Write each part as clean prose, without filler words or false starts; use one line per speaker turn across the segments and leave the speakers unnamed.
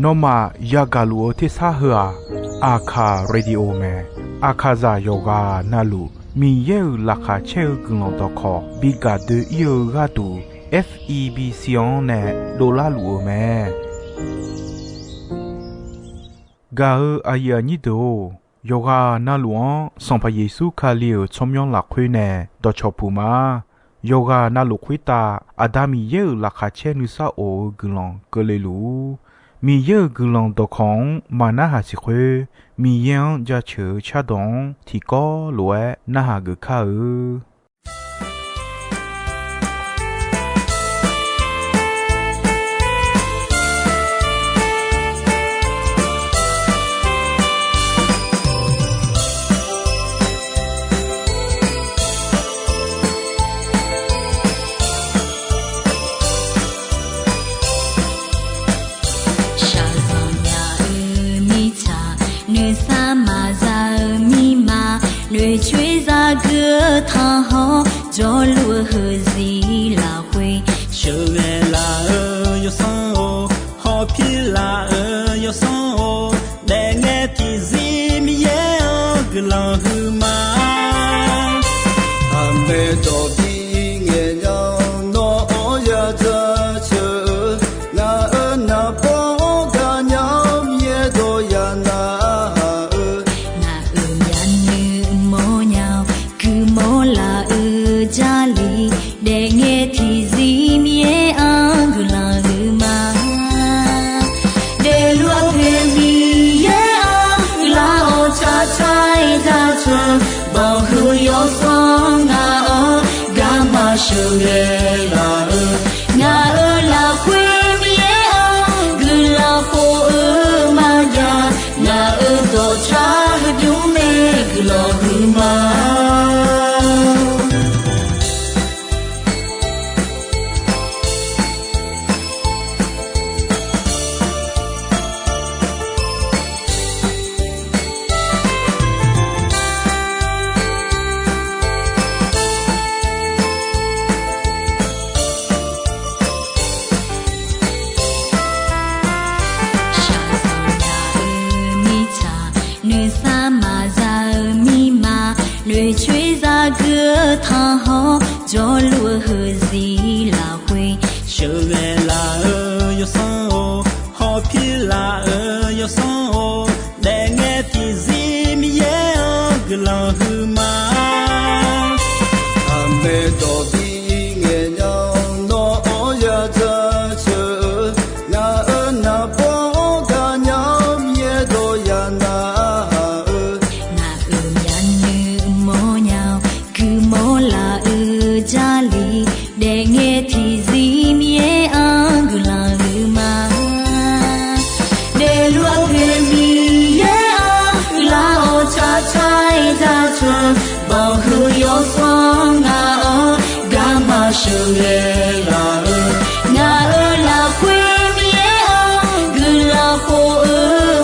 นอมายากาลูที่ซาหัวอาคาเรดิโอเมอาคาซาโยกานาลูมีเยอลักาเชลกุลตอคอบิกาเดเยกาตู FEB ซิออนเนโดลาลูเมกาอายานิโดโยกานาลวงสัมพเยซูคาเลียวชมยองหลักคุยเนดอชอปูมาโยกานาลุคุยตาอาดามีเยอลักาเชนุซาโอกุลองกเลลูมีเยอะกุลองตอของมานาหาสิคุมียังจะเชื่อชาดงที่ก็รวยนาหากข้า
吹着歌唱好，着路和谁拉回？
手爱拉有上哦，好皮拉有上哦，来爱的人咪也个老后嘛，俺们到底爱让哪呀这车，那包个娘也多呀那。
家里的爱的人也安个拉个嘛，的路偏离也安个拉哦，cha cha cha cha，保护要双啊，干嘛手也拉拉会也安个拉火嘛呀，那多差就没个拉个嘛。吹着歌唱好，着路和谁拉回？
手爱拉有上哦，好皮拉有上哦，来爱的人咪也个老后嘛，俺们到底爱让哪呀这车，那包个娘也多呀那。
家里的爱的人也安个拉个嘛，的路偏离也安个拉哦，cha cha cha cha，保护要双啊，干嘛手也拉会也安个拉火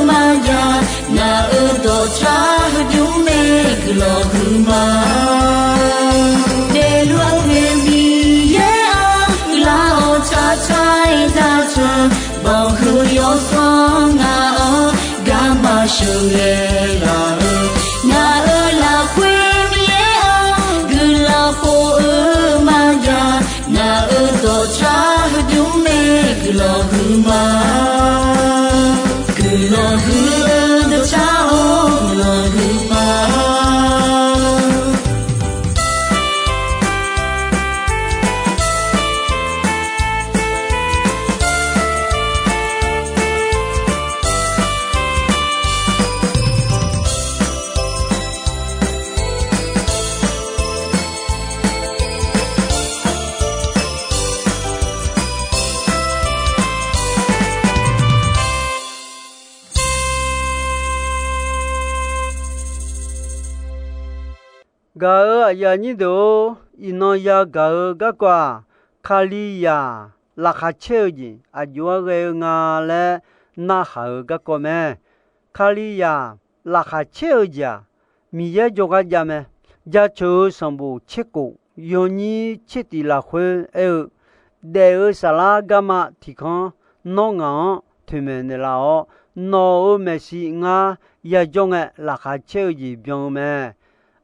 嘛呀，那多差就没个拉个嘛。保护要双啊，干嘛手也拉会也安个拉火嘛呀，那多差就没个拉个嘛，个拉个的差哦，拉个嘛。
gỡ ya ni do ino ya gỡ ga kwa khali ya la kha che ji a yo ge nga le na ha ga ko me khali ya la kha che ja mi ye jo ga ja me ja chu sam bu che ko yo ni che ti la khwe e de sa la ga ma ti khan 노가 되면라오 노메시가 야종에 라카체지 병메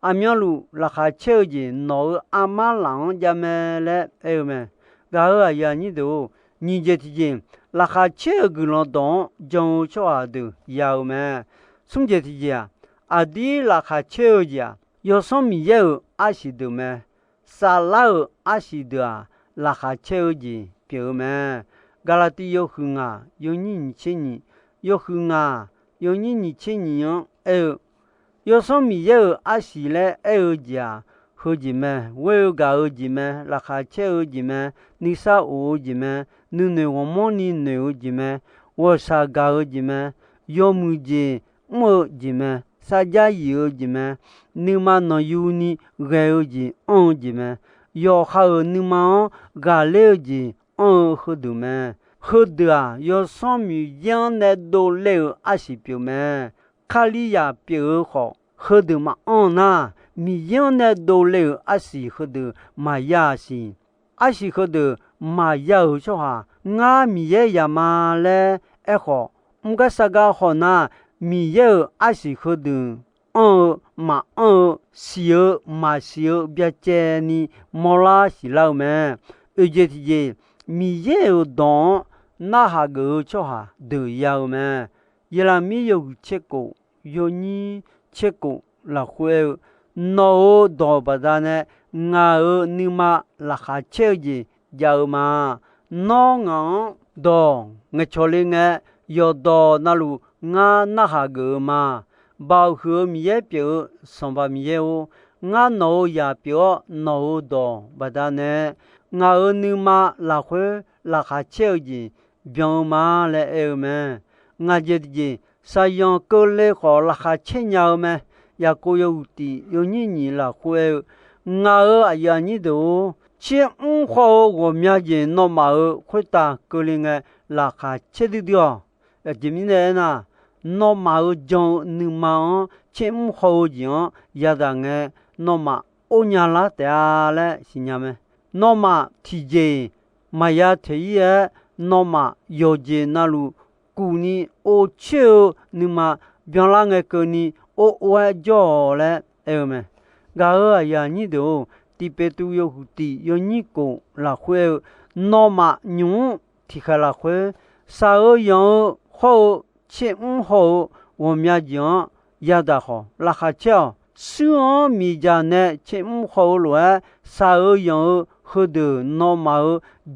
아면루 라카체지 노 아말랑 자메레 에메 가야니도 니제티진 라카체그로동 정초아드 야우메 숨제티지야 아디 라카체지야 요솜미예 아시드메 살라우 아시드아 라카체지 뼈메 갈라티요 흥아 요니니체니 요흥아 요니니체니요 에 요솜미예 아시레 에오지야 허지메 웨가오지메 라카체오지메 니사오지메 누네오모니 네오지메 워사가오지메 요무지 모지메 사자이오지메 느마노유니 게오지 온지메 요하오 느마오 갈레오지 허두메 허드아 요솜미양네도레오 아시뼈메 칼리야 뼈호 허드마 온나 미연네 돌레 아시 허드 마야시 아시 허드 마야우쇼하 nga miye yamale eho mga saga hona miye ashi 허드 ma siyo ma siyo biacheni mola silaume ejetiye miye don nahago choha de yaume yela miyo cheko yoni cheko la hue no do badane nga nima la khacheji jauma no nga do nga cholinga yo do nalu nga nahaguma bao hu miye pyo somba miye o nga no ya pyo no do badane nga nima la hue la khacheji jauma le eme nga jeji sayon ko le ko la khachenya me ya koyuti yonini la hue nga ayani do chi ho wo mya ji no ma khota kolinga la kha chedidio jimine na no ma jon ni ma chi ho ji ya da nge no ma onya la ta le sinyame no ma tije maya theye no ma yoje nalu kuni o che ni ma byan la nge ko ni o wa jo le eme ga ya ni do ti pe tu yo huti yo ni ko la hue no ma nyu ti kha la hue sa yo ho che ho wo mya jian ya da ho la kha cha su mi ja ne che ho lo sa yo ho de no ma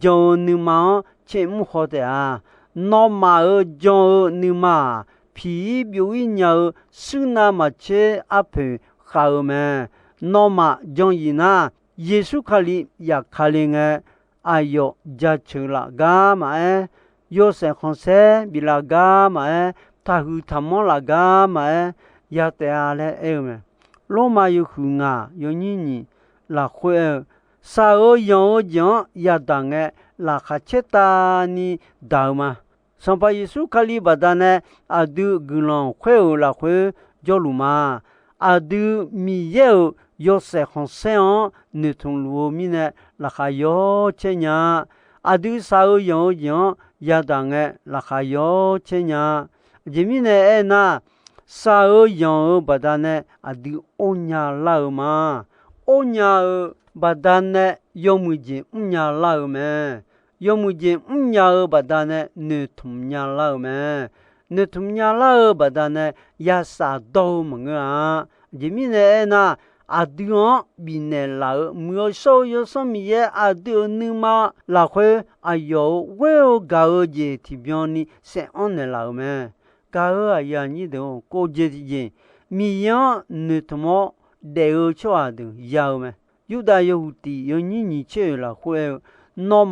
jo ni ma che ho de a no ma jo ni ma 피 묘이냐 스나마체 앞에 가음에 노마 정이나 예수 칼리 야 칼링에 아요 자츠라 가마에 요세 혼세 빌라 가마에 타후 타몰라 가마에 야테알에 에메 로마유 후nga 요니니 라후에 사오 요정 야당에 라카체타니 다우마 Sampa Yesu kali badane adu gulon kweo la kwe joluma adu miye yo se honseon ne ton luo mine la khayo chenya adu sao yo yo yadange la khayo chenya jemine ena sao yo badane adu onya lauma onya badane yomuji unya laume yomuji nya badane ne tumnya laume ne tumnya lau badane yasa do mga jimine na adio bine lau myo so yo so miye adio nima la khwe ayo we ga je tibioni se on laume ga ya ni do ko je ji mi ya ne tumo de o chwa du yaume yuda yuti yo ni che la khwe no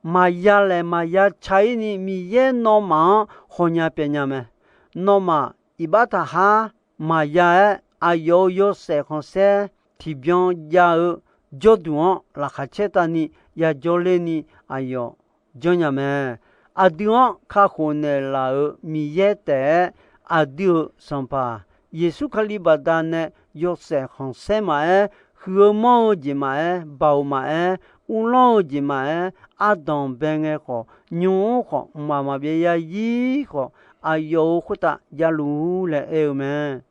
maya le maya chaini miye no ma honya penyame no ma ibata ha maya ayo yo se konse tibion ya joduon la khachetani ya joleni ayo jonyame adion kha khone la miye te adio sampa yesu khali badane yo se konse ma humo jima bao ma 乌浪吉嘛阿当边个好牛好妈妈别呀伊好啊有或者呀路来哎们，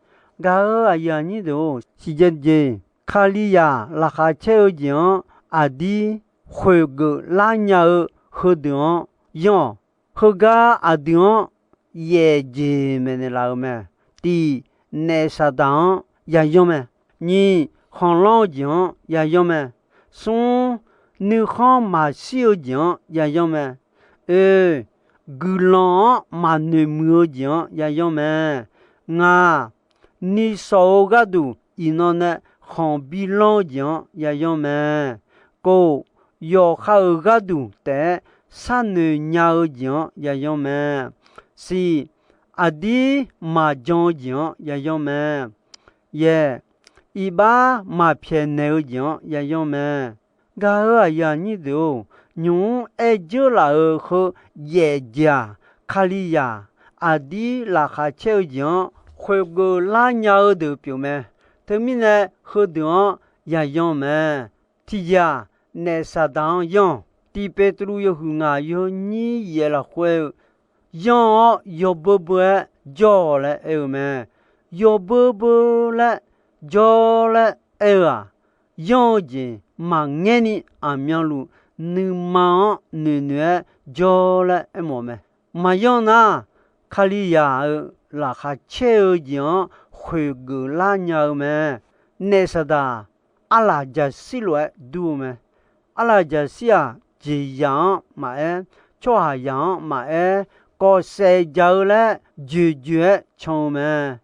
噶呀你都时间节卡利亚拉哈切讲阿弟会个拉鸟和的样和个阿弟也节们的老们第那啥当呀用们你行老讲呀用们送你行马小讲呀用们古浪马女母讲呀用们啊你少个都伊那呢行比浪讲呀用们个要好个都的三女鸟讲呀用们是阿弟马讲讲呀用们也一把马偏牛讲呀用们噶呀你都用爱就拉和也家卡利亚阿弟拉哈切讲会个拉鸟的表面他们呢和的呀用们提家那啥当用第八路有红啊有你也了会用有不不叫了哎们有不不了叫了哎啊用尽忙眼里阿苗路你忙女女叫了哎么们嘛用呢卡利亚拉哈切讲会个拉鸟们那啥的阿拉家西来ดู们阿拉家西啊这样嘛哎这样嘛哎个谁叫了决绝唱们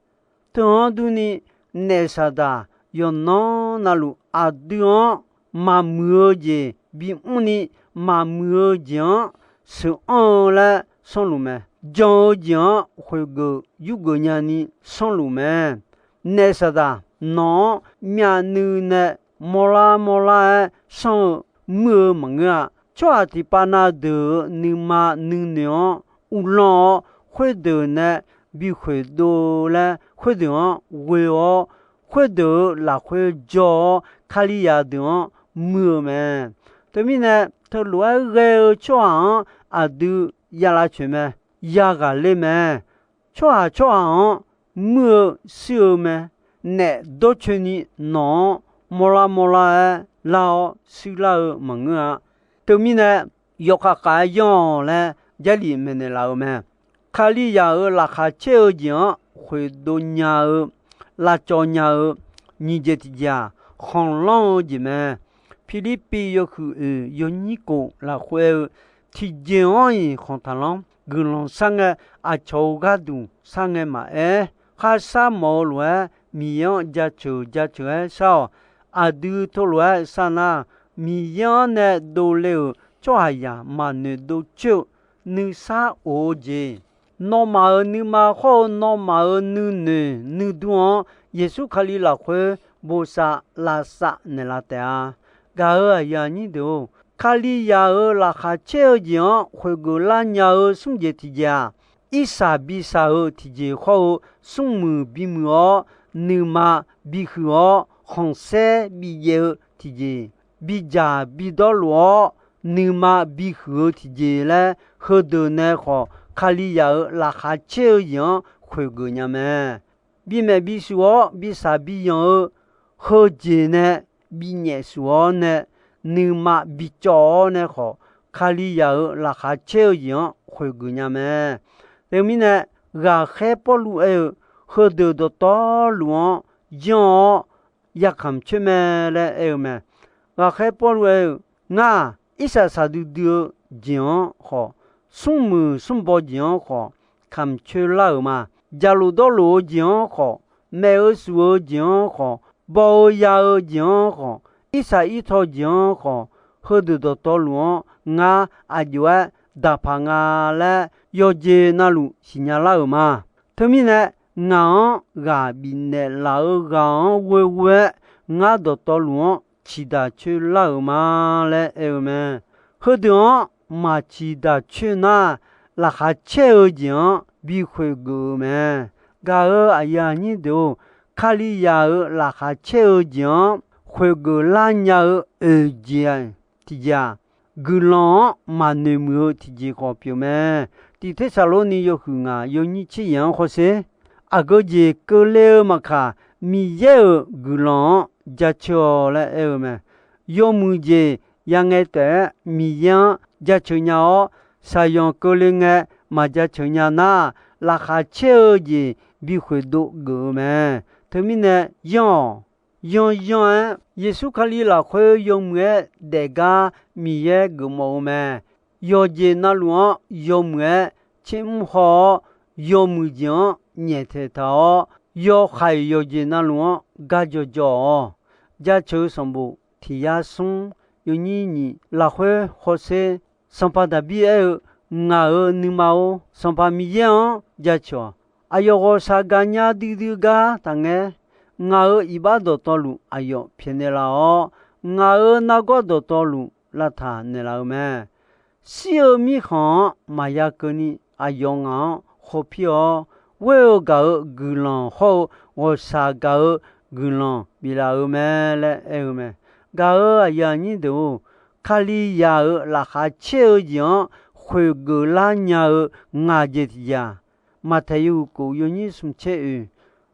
当都呢那啥的有那路阿丢嘛么子比我呢嘛么讲是安了上路们讲讲会个有个人呢上路们那啥的那面女呢莫拉上么么啊这地把那的你妈你娘乌浪会的呢比会多了会的为哦会的拉会叫卡利亚的么们对面呢他乱个装啊都亚拉去么亚个里么装么小么那都去你孬莫拉老西老门啊对面呢有个样嘞家里面的老们卡利亚拉哈切讲会多鸟拉叫鸟你这家很浪的们菲律宾有去有你个拉会提前安很他浪个浪上个啊超个都上个嘛哈萨毛罗米样家球少啊都头罗上那米样呢都了这样嘛呢都就你啥我这那么你嘛好那么你多耶稣卡里拉会不啥拉萨你拉的啊噶呀你都卡里亚拉哈切讲会个拉鸟送节提家一啥比啥提节好送么比么你嘛比好红色比耶提节比家比到罗你嘛比好提节嘞和的那好卡里亚拉哈切讲会个伢们比没比说比啥比样和节呢比年说呢你嘛比较呢好卡里亚拉哈切讲会个伢们对面呢个海波路和的到路讲也看出没嘞们个海波路那一下啥都讲好送包讲好看出来嘛假如到路讲好没有说讲好包要讲好一下一套讲好和的到路啊就大胖啊嘞要接那路新nhà老嘛他们呢俺比那老俺喂俺到路其他去老嘛嘞们和的嘛其他去那拉哈切讲比会个们噶哎呀你都卡里亚拉哈切讲会个拉鸟讲提家，格朗马内姆提吉好表咩？地铁沙罗尼有去啊，有你去样好些？阿个节格勒嘛卡，米耶格朗加乔来哎咩？有木节样个的米样加乔鸟，啥样格勒个嘛加乔鸟那，拉哈乔节比会多个咩？他们呢样。样耶稣卡里拉会用个大家米耶个毛咩？要节那路要么亲好要么讲热天头要还要节那路嘎就叫家求什么提亚松有你拉会或是上巴达比尔我你毛上巴米样家求哎呦我啥干呀滴滴嘎当个我一把多道路哎呦偏的了哦我那个多道路那他你了没小米行马亚格尼哎呦啊好票我搞格朗好我啥搞格朗比了没嘞哎没搞哎呀你都卡里亚拉哈切讲会格拉nhà ngà chết ya mà thấy cô yêu như sum chế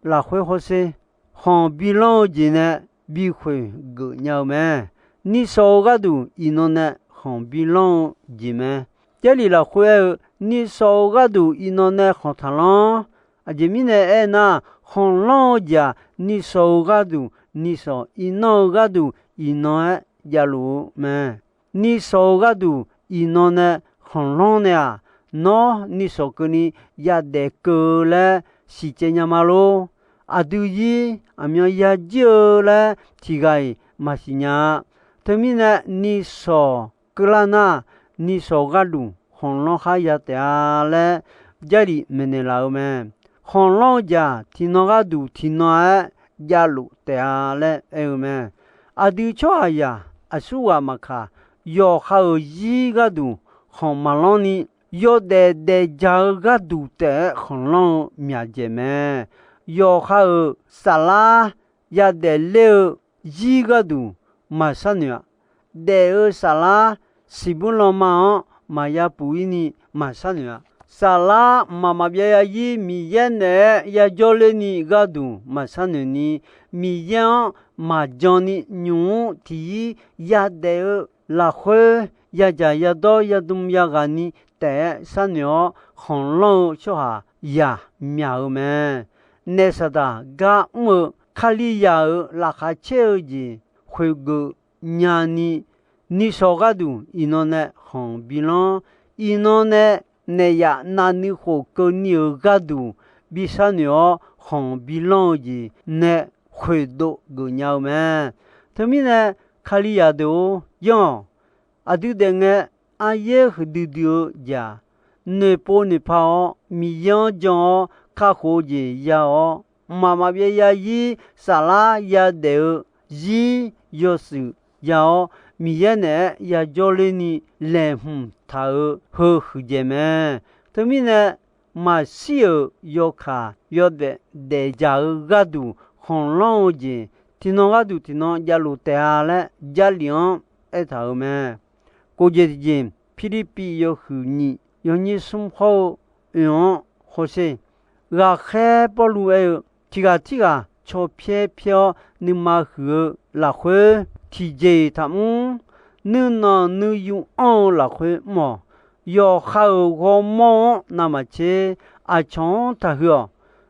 là会好些hòn bi lo gì nè bi会格nhau mà你说个都伊侬呢hòn bi lo gì mà这里là会你说个都伊侬呢好谈咯啊这面呢哎那hòn lo呀你说个都你说伊侬个都伊侬呀路嘛你说个都伊侬呢hòn lo nè nó ni so ko ni ya de ko la si che nya ma lo a du yi a myo ya je la ti gai ma si nya te mi na ni so ko la na ni so ga lu hon lo ha ya ta la ja ri me ne la o me hon lo ja ti no ga du ti no a ya lu ta la e o me a du cho a ya a su wa ma kha yo ha yi ga du hon ma lo ni yo de ja ga du te hon lo mya je me yo ha sala ya de le yi ga du ma sa nya de sala sibun lo ma ya pu ni ma sa nya sala ma bia ya yi mi yen ne ya jo le ni ga du ma sa ni mi yan ma jon ni nyu ti ya de la khwe ya ja ya do ya dum ya ga ni te san yo hon lo cho ha ya miao me ne sa da ga mo khali ya la kha che ji khwe go nya ni so ga du ino ne hon bilon ino ne ya na ni ho ko ni ga du bi san yo hon bilon ji ne khwe do go nya me to mi ne khali ya do yo adu de nge a ye hdu du ja ne po ne pa mi yan jon kha kho ji ya o ma ma bia ya yi sa la ya de yi yo su ya o mi ye ne ya jo le ni le tha ho hu je me to mi ne ma si yo kha yo de ja ga du hon lo ji ti no ga du ti no ja lu te a le ja lion e tha me cô dễ dễ Philippines yêu hữu nhị yêu nhị sum hậu yêu hồ sê gà khe bỏ lù ấy tiga cho phía nhưng mà hữu là khuê thì dễ thắm nữ nó nữ yêu ông là khuê mò yêu khâu gò mò nằm ở chế à chọn ta hữu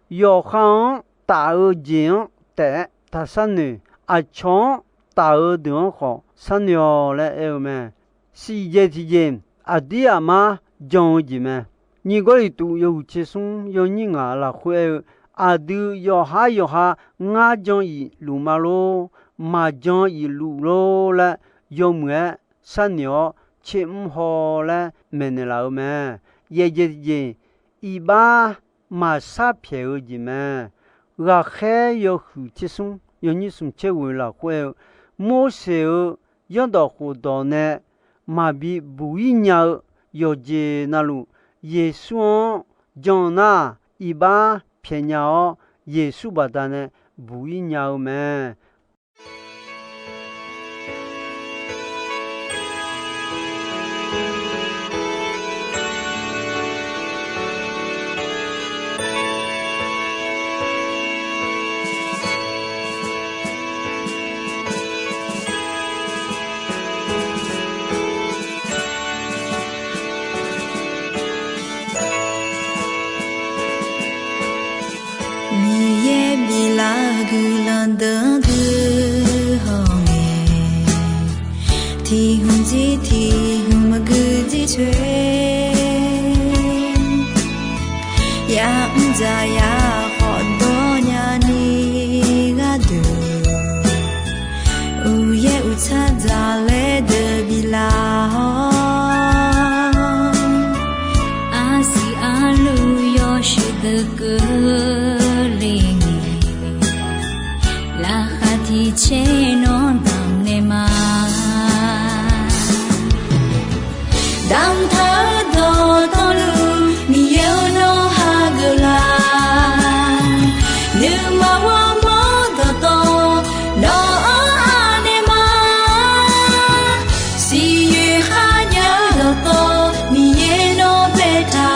yêu khâu ta ở diễn tệ ta san nữ à chọn ta ở đường họ san yêu là yêu mẹ si je ti je adia ma jong ji me ni go ri tu yo che sung yo ni nga la khwe adu yo ha nga jong yi lu ma lo ma jong yi lu lo la yo mwe san yo che ho la me ne la me ye je je i ba ma sa phe o ji me ga khe yo hu che sung yo ni sum che wo la khwe mo se yo do hu do ne mà bị bùi nhau yo je na lu Yesu jona iba phe nhau Yesu ba da ne bùi nhau me
gulanda guhonge Ti humaguji chwe Ya ya hodonya ni gadu Uye utadale de bilao Asi alu yoshidekulingi Lahati chenon damne ma Dam tha do tolu mi yo no hagla Numa wa mo do to no anema Si yu ha nya do to mi ye no beta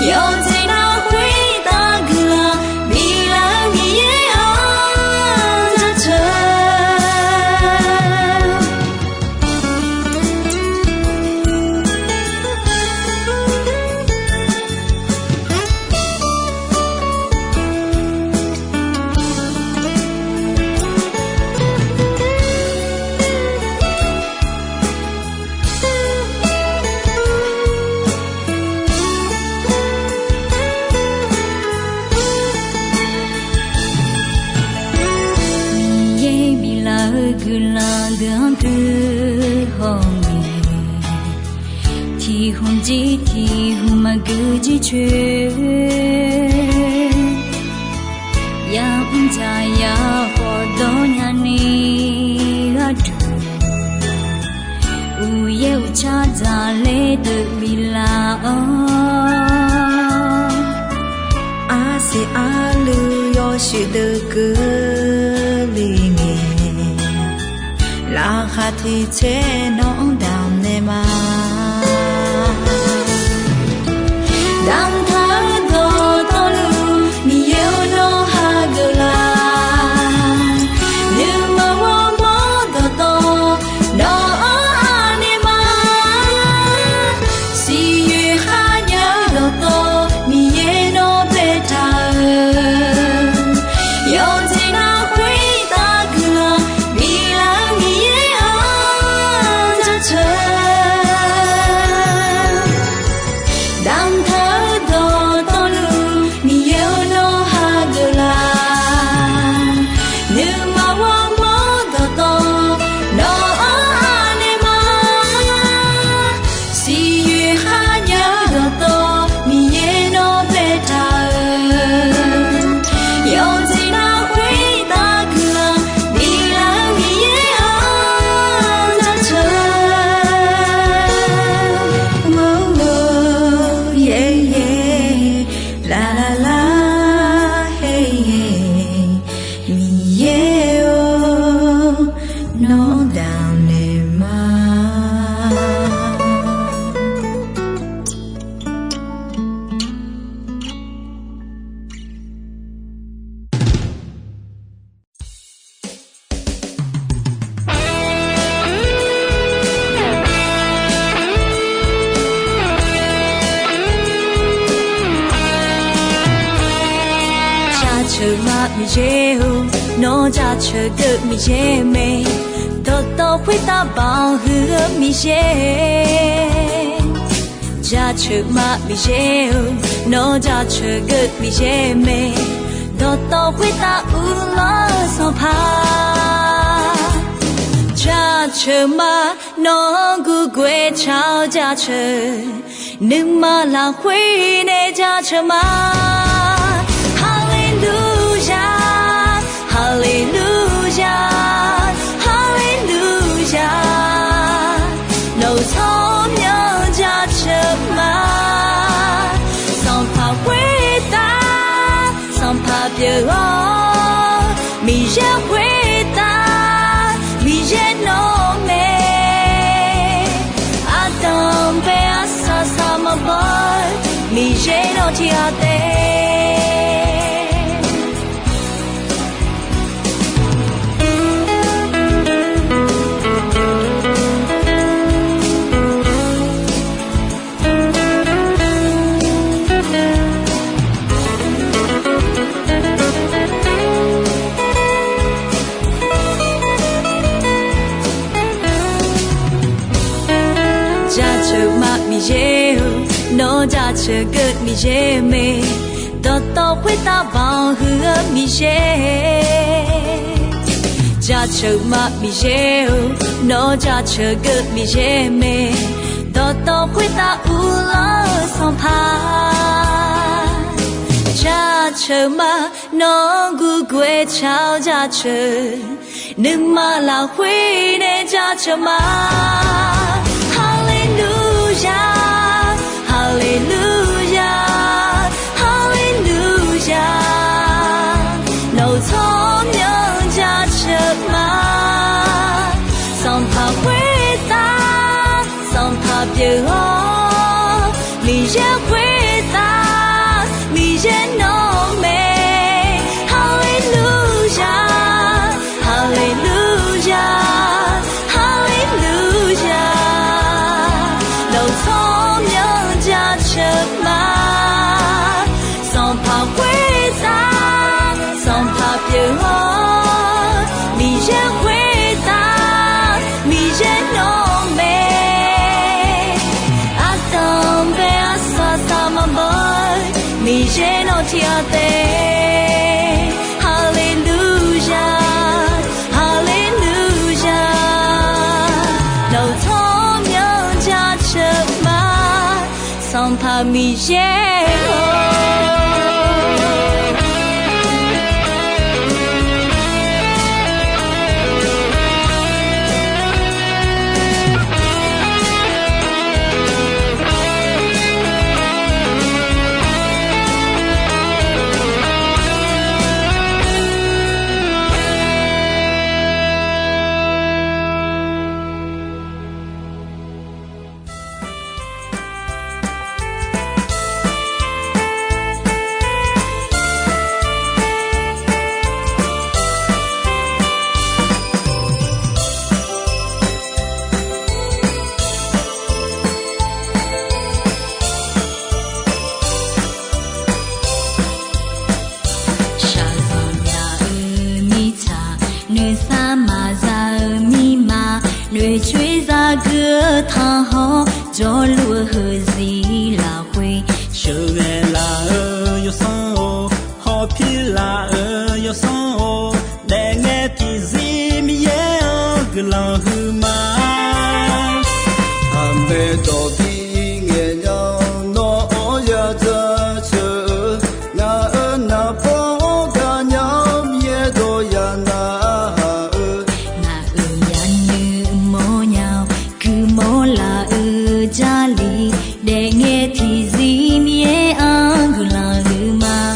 Yo zina hui da gla mi la mi ye a da cha Ti humaguji chwe Ya ya hodonya ni adu Uye uchadale de bilao Asi alu yoshidekulingi La hati che non damne ma Dam tha do tolu mi yo no hagla Numa wa mo do to no anema Si yu ha nya do to mi ye no beta Yo zina hui da gla mi la mi ye a da cha Dam tha do tolu mi yo no hagla Numa wa mo do to no anema Si yu ha nya do to mi ye no beta Yo zina hui da gla mi la mi ye a da cha Mo mo yeah yeah la la la hey hey mi yeah oh no down in my ma mi je ho no ja che ge mi je me do do hui ta bao hu mi je ja che ma mi je ho no ja che ge mi je me do do hui ta u la so pa ja che ma no gu gui chao ja che ning ma la hui ne ja che ma Hallelujah, Hallelujah. No thông nhớ cha chợ mà, song pa quê ta, song pa bia o, mi je quê ta, mi je no me. Adam be asa sama boy, mi je no chia te. chờ mà mi dễ nó cha chờ gật mi dễ mê tao tao quay ta bao hứa mi dễ cha chờ mà mi dễ nó cha chờ gật mi dễ mê tao tao quay ta u la song pa cha chờ mà nó gu quê chào cha chờ đừng mà là quê để cha chờ mà Hallelujah Hallelujah Hallelujah nấu thơm nhớ cha chờ mà song thả quê ta song thả biểu ho mi dễ quê ta mi dễ nó mê Hallelujah Hallelujah Hallelujah nấu thơm nhớ cha chờ mà song thả quê ta song thả biểu ho mi dễ quê ta mi dễ nó mê Adam be asa sama boy mi dễ nó thia tê Hallelujah Hallelujah nấu thơm nhớ cha chờ mà song thả mi dễ người truy ra cửa tha ho cho lúa hờ gì là quê
Sơ nghe là yo son o ho pi là yo son o để nghe thì gì mi ye cứ lo hư mà ham bê tô pi nghe nhau nó ya cha chơ na po cả nhau ye do ya na
cha li để nghe thì gì mía ăn cứ là hư mà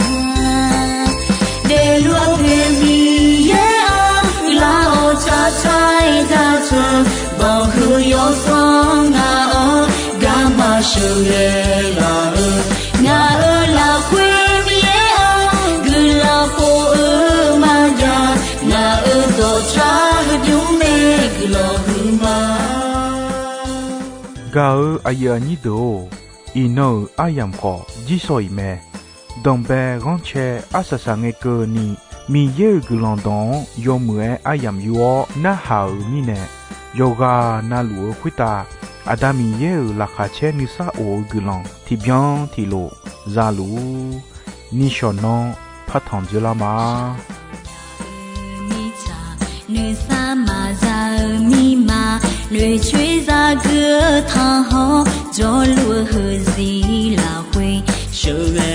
để luôn về mía ăn cứ là ô cha trai ra chờ bao hư yo song ngà ơ gà mà sờ ghê là ngà là quê mía ăn cứ là phố mà già ngà đồ cha đúng mê cứ lo hư mà
Gao aya ni do ino ayam ko jisoi me dombe ronche asasa nge ko ni mi ye gulandon yo mue ayam yo na hao ni ne yoga na luo kwita adami ye la kha che ni sa o gulan ti bien ti lo za lu ni shonon patan de la ma
nơi xa mà ra mi mà nơi truy ra cửa tha ho cho lúa hờ gì là quê
Sơ nghe